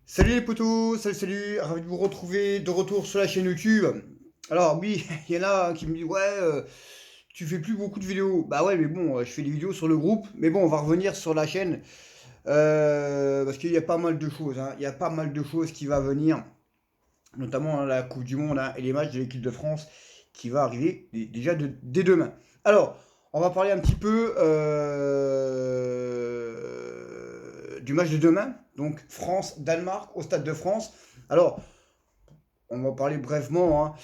Salut les potos, salut, ravi de vous retrouver de retour sur la chaîne YouTube. Alors oui, il y en a qui me disent ouais, tu fais plus beaucoup de vidéos. Bah ouais, mais bon, je fais des vidéos sur le groupe, mais bon, on va revenir sur la chaîne parce qu'il y a pas mal de choses, hein. Il y a pas mal de choses qui va venir, notamment la Coupe du Monde, hein, et les matchs de l'équipe de France qui va arriver déjà dès demain. Alors, on va parler un petit peu du match de demain, donc France-Danemark au Stade de France. Alors, on va parler brièvement, hein.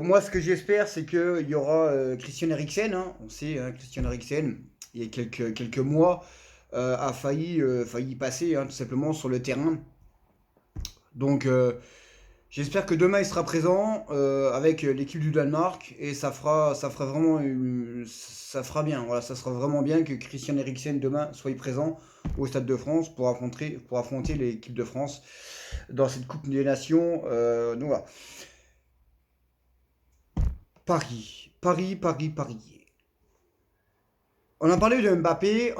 Moi, ce que j'espère, c'est qu'il y aura Christian Eriksen, hein. On sait, hein, Christian Eriksen, il y a quelques mois, a failli passer, hein, tout simplement sur le terrain. Donc, j'espère que demain il sera présent avec l'équipe du Danemark et ça fera vraiment, ça fera bien. Voilà, ça sera vraiment bien que Christian Eriksen demain soit présent au Stade de France pour affronter l'équipe de France dans cette Coupe des Nations. Donc voilà. Paris. On a parlé de Mbappé.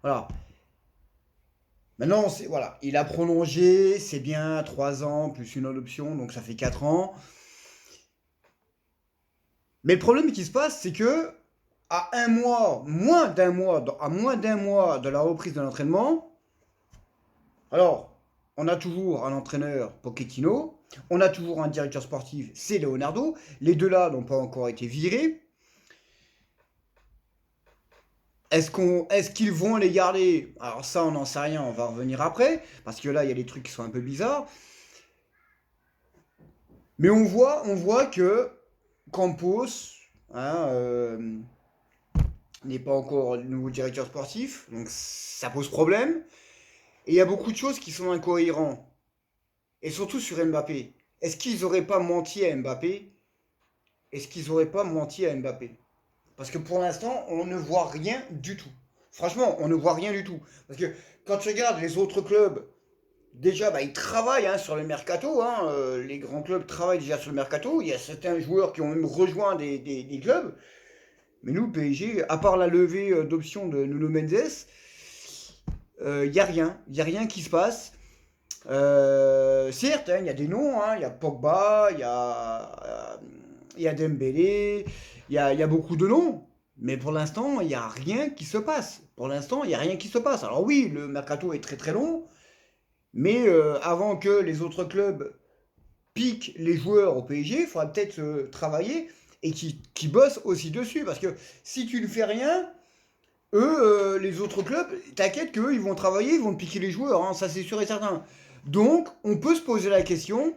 Voilà. Maintenant, voilà, il a prolongé, c'est bien, 3 ans plus une autre option, donc ça fait 4 ans. Mais le problème qui se passe, c'est que à un mois, à moins d'un mois de la reprise de l'entraînement, alors, on a toujours un entraîneur, Pochettino, on a toujours un directeur sportif, c'est Leonardo, les deux là n'ont pas encore été virés. Est-ce qu'ils vont les garder? Alors ça, on n'en sait rien, on va revenir après, parce que là, il y a des trucs qui sont un peu bizarres. Mais on voit que Campos, hein, n'est pas encore le nouveau directeur sportif, donc ça pose problème. Et il y a beaucoup de choses qui sont incohérentes. Et surtout sur Mbappé. Est-ce qu'ils n'auraient pas menti à Mbappé? Est-ce qu'ils n'auraient pas menti à Mbappé? Parce que pour l'instant, on ne voit rien du tout. Franchement, on ne voit rien du tout. Parce que quand tu regardes les autres clubs, déjà, bah, ils travaillent, hein, sur le mercato, hein. Les grands clubs travaillent déjà sur le mercato. Il y a certains joueurs qui ont même rejoint des clubs. Mais nous, PSG, à part la levée d'options de Nuno Mendes, il n'y a rien. Il n'y a rien qui se passe. Certes, hein, il y a des noms, hein, il y a Pogba, il y a Dembélé, il y a beaucoup de noms. Mais pour l'instant, il n'y a rien qui se passe. Pour l'instant, il n'y a rien qui se passe. Alors oui, le mercato est très très long, mais avant que les autres clubs piquent les joueurs au PSG, il faudra peut-être travailler et qui bossent aussi dessus. Parce que si tu ne fais rien, eux, les autres clubs, t'inquiète qu'eux, ils vont travailler, ils vont te piquer les joueurs, hein, ça c'est sûr et certain. Donc, on peut se poser la question,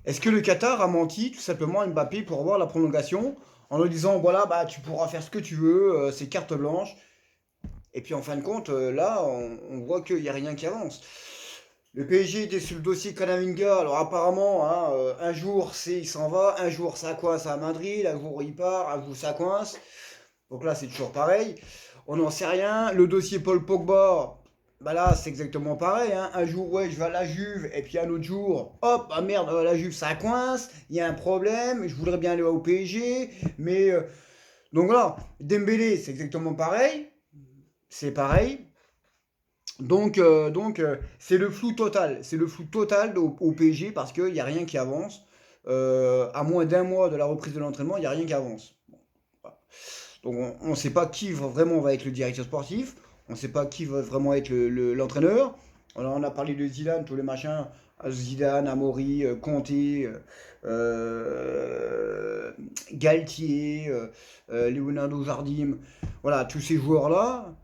est-ce que le Qatar a menti tout simplement à Mbappé pour avoir la prolongation en lui disant, voilà, bah tu pourras faire ce que tu veux, c'est carte blanche. Et puis en fin de compte, là, on voit qu'il n'y a rien qui avance. Le PSG était sur le dossier Kamavinga. Alors apparemment, hein, un jour il s'en va, un jour ça coince à Madrid, un jour il part, un jour ça coince. Donc là, c'est toujours pareil. On n'en sait rien. Le dossier Paul Pogba, bah là, c'est exactement pareil, hein. Un jour, ouais, je vais à la Juve, et puis un autre jour, hop, ah merde, la Juve, ça coince, il y a un problème, je voudrais bien aller au PSG, mais... donc voilà, Dembélé, c'est exactement pareil. C'est pareil. Donc, c'est le flou total. C'est le flou total au PSG parce qu'il n'y a rien qui avance. À moins d'un mois de la reprise de l'entraînement, il n'y a rien qui avance. Bon, voilà. Donc on ne sait pas qui vraiment va être le directeur sportif, on ne sait pas qui va vraiment être l'entraîneur. Alors on a parlé de Zidane, tous les machins, Zidane, Amori, Conte, Galtier, Leonardo Jardim, voilà, tous ces joueurs-là,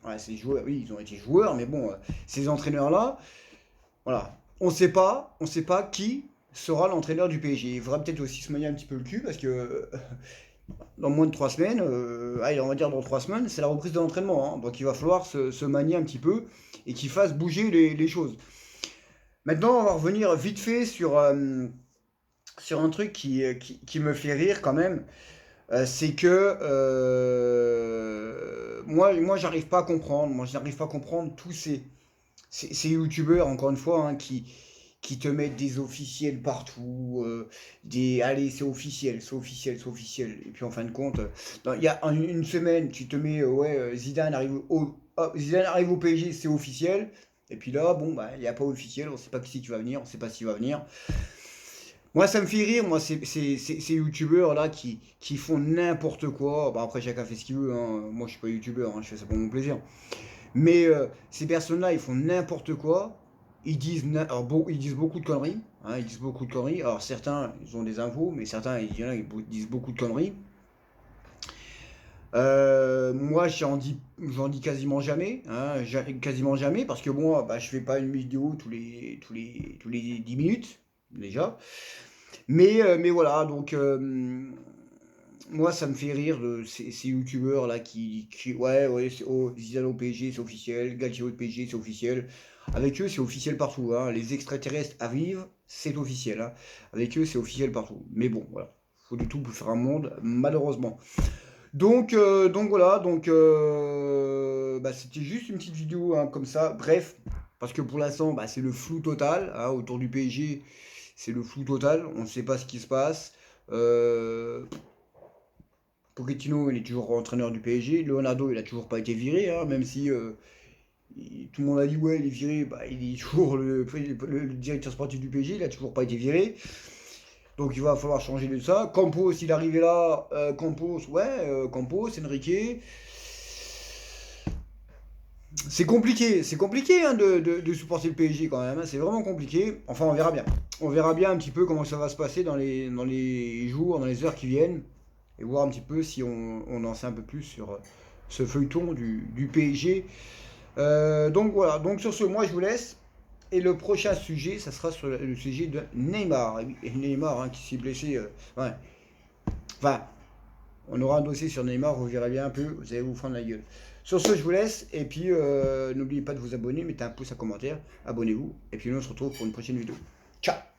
ouais, ces joueurs, oui, ils ont été joueurs, mais bon, ces entraîneurs-là, voilà, on sait pas qui sera l'entraîneur du PSG. Il faudra peut-être aussi se manier un petit peu le cul parce que dans moins de 3 semaines, allez, on va dire dans 3 semaines, c'est la reprise de l'entraînement, hein. Donc il va falloir se manier un petit peu et qu'il fasse bouger les choses. Maintenant, on va revenir vite fait sur un truc qui me fait rire quand même. C'est que moi j'arrive pas à comprendre. Moi, j'arrive pas à comprendre tous ces youtubeurs, encore une fois, hein, qui te mettent des officiels partout, allez, c'est officiel, c'est officiel, c'est officiel. Et puis en fin de compte, il y a une semaine, tu te mets, Zidane arrive au PSG, c'est officiel. Et puis là, bon, bah, il n'y a pas officiel, on ne sait pas qui va venir, on ne sait pas s'il va venir. Moi, ça me fait rire, moi, ces youtubeurs là qui font n'importe quoi. Bah, après, chacun fait ce qu'il veut, hein. Moi, je suis pas youtubeur, hein, je fais ça pour mon plaisir. Mais ces personnes-là, ils font n'importe quoi. Alors, ils disent beaucoup de conneries. Hein, ils disent beaucoup de conneries. Alors, certains, ils ont des infos, mais certains, il y en a, ils disent beaucoup de conneries. Moi, j'en dis quasiment jamais, hein, quasiment jamais, parce que moi, bah, je fais pas une vidéo tous les 10 minutes, déjà. Mais voilà, donc moi ça me fait rire de ces youtubeurs là ouais, Zidane au PSG c'est officiel, Galtier au PSG c'est officiel. Avec eux c'est officiel partout, hein. Les extraterrestres arrivent, c'est officiel, hein. Avec eux c'est officiel partout. Mais bon, voilà, faut du tout pour faire un monde, malheureusement. Donc voilà, bah, c'était juste une petite vidéo, hein, comme ça, bref, parce que pour l'instant, bah, c'est le flou total, hein, autour du PSG, c'est le flou total, on ne sait pas ce qui se passe. Pochettino, il est toujours entraîneur du PSG, Leonardo, il n'a toujours pas été viré, hein, même si tout le monde a dit ouais, il est viré, bah, il est toujours le directeur sportif du PSG, il n'a toujours pas été viré. Donc il va falloir changer de ça. Campos, il est arrivé là. Campos, Campos, Enrique. C'est compliqué, hein, de supporter le PSG quand même, hein. C'est vraiment compliqué. Enfin, on verra bien. On verra bien un petit peu comment ça va se passer dans les jours, dans les heures qui viennent. Et voir un petit peu si on en sait un peu plus sur ce feuilleton du PSG. Donc voilà, donc sur ce, moi je vous laisse. Et le prochain sujet, ça sera sur le sujet de Neymar. Et Neymar, hein, qui s'est blessé. Ouais. Enfin, on aura un dossier sur Neymar, vous verrez bien un peu, vous allez vous prendre la gueule. Sur ce, je vous laisse. Et puis, n'oubliez pas de vous abonner, mettez un pouce, un commentaire, abonnez-vous. Et puis, nous, on se retrouve pour une prochaine vidéo. Ciao!